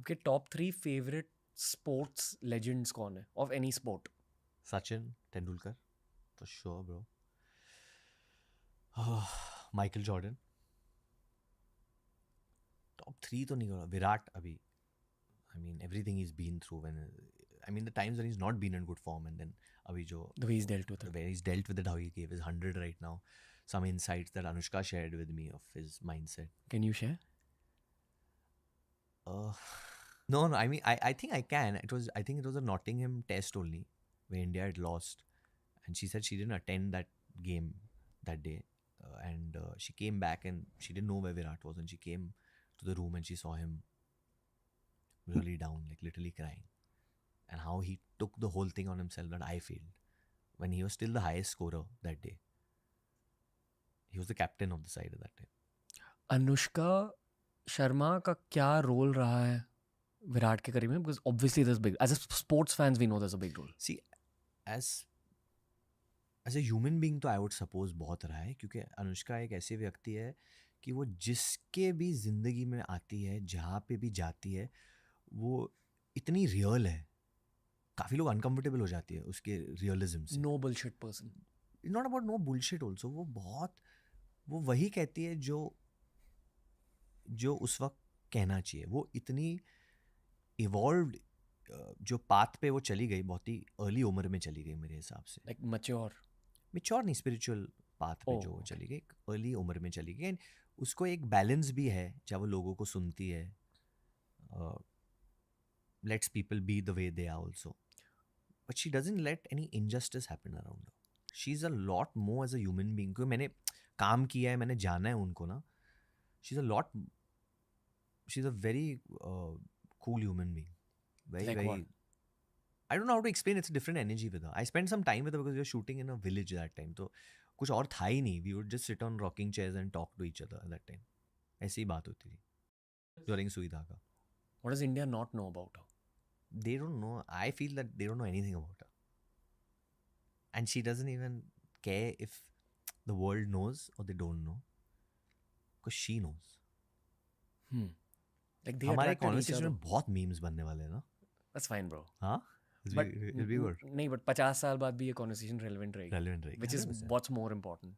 आपके top 3 favourite sports legends कौन है of any sport? Sachin Tendulkar, for sure, bro. Michael Jordan. Top 3 तो नहीं होगा. Virat अभी. I mean, everything he's been through. The times when he's not been in good form, and then अभी जो The way he's dealt with the it. way he's dealt with it, how he gave his 100 right now. Some insights that Anushka shared with me of his mindset. Can you share? No. I mean, I think I can. I think it was a Nottingham test only, where India had lost, and she said she didn't attend that game that day, and she came back and she didn't know where Virat was, and she came to the room and she saw him really down, like literally crying, and how he took the whole thing on himself that I failed when he was still the highest scorer that day. He was the captain of the side at that time. Anushka Sharma का क्या role रहा है विराट के career में? Because obviously this big, as a sports fans we know this a big role. See, as a human being तो I would suppose बहुत रहा है, क्योंकि अनुष्का एक ऐसी व्यक्ति है कि वो जिसके भी ज़िंदगी में आती है, जहाँ पे भी जाती है, वो इतनी रियल है. काफ़ी लोग अनकम्फर्टेबल हो जाती है उसके रियलिज्म से. No bullshit person. Not about no bullshit also. वो वही कहती है जो उस वक्त कहना चाहिए. वो इतनी इवॉल्व्ड जो पाथ पे वो चली गई, बहुत ही अर्ली उम्र में चली गई मेरे हिसाब से. लाइक मैच्योर नहीं, स्पिरिचुअल पाथ पे जो वो चली गई, अर्ली उम्र में चली गई. एंड उसको एक बैलेंस भी है जब वो लोगों को सुनती है. Let's people be the way they are also, but she doesn't let any injustice happen around her. She is a lot more as a human being. क्योंकि मैंने काम किया है, मैंने जाना है उनको ना. She is a very cool human being. Like very what? I don't know how to explain. It's a different energy with her. I spent some time with her because we were shooting in a village that time. तो कुछ और था ही नहीं. We would just sit on rocking chairs and talk to each other at that time. ऐसी ही बात होती थी during सुई धागा. What does India not know about her? They don't know. I feel that they don't know anything about her. And she doesn't even care if the world knows or they don't know. Because she knows. Like they हमारे attracted each conversation other. में बहुत memes बनने वाले हैं ना. That's fine, bro. हाँ? It'll be good. नहीं, but 50 साल बाद भी ये कॉन्वर्सेशन रेलेवेंट रहेगी. Relevant रहेगी. Which is 100%. what's more important.